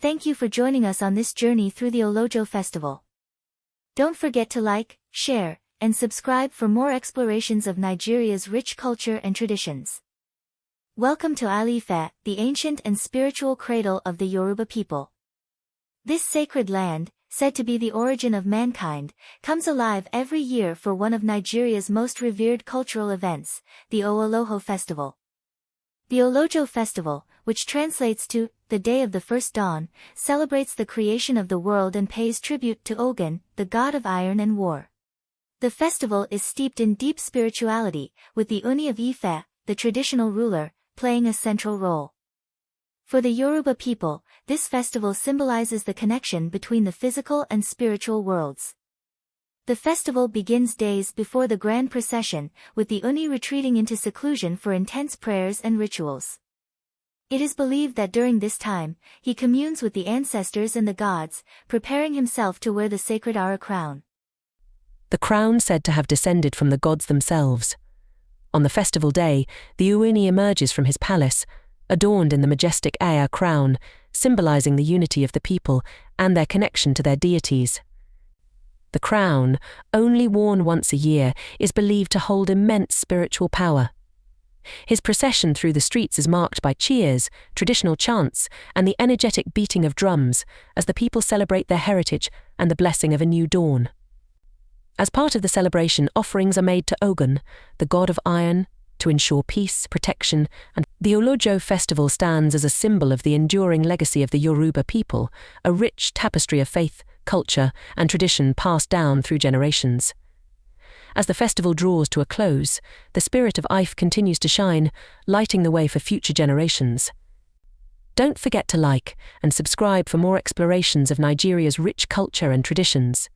thank you for joining us on this journey through the Olojo Festival. Don't forget to like, share, and subscribe for more explorations of Nigeria's rich culture and traditions. Welcome to Ile-Ife, the ancient and spiritual cradle of the Yoruba people. This sacred land, said to be the origin of mankind, comes alive every year for one of Nigeria's most revered cultural events, the Olojo Festival. The Olojo Festival, which translates to the Day of the First Dawn, celebrates the creation of the world and pays tribute to Ogun, the god of iron and war. The festival is steeped in deep spirituality, with the Ooni of Ife, the traditional ruler, playing a central role. For the Yoruba people, this festival symbolizes the connection between the physical and spiritual worlds. The festival begins days before the grand procession, with the Ooni retreating into seclusion for intense prayers and rituals. It is believed that during this time, he communes with the ancestors and the gods, preparing himself to wear the sacred Aare crown. The crown said to have descended from the gods themselves. On the festival day, the Ooni emerges from his palace, adorned in the majestic Aare crown, symbolizing the unity of the people and their connection to their deities. The crown, only worn once a year, is believed to hold immense spiritual power. His procession through the streets is marked by cheers, traditional chants, and the energetic beating of drums as the people celebrate their heritage and the blessing of a new dawn. As part of the celebration, offerings are made to Ogun, the god of iron, to ensure peace, protection, and the Olojo Festival stands as a symbol of the enduring legacy of the Yoruba people, a rich tapestry of faith, culture, and tradition passed down through generations. As the festival draws to a close, the spirit of Ife continues to shine, lighting the way for future generations. Don't forget to like and subscribe for more explorations of Nigeria's rich culture and traditions.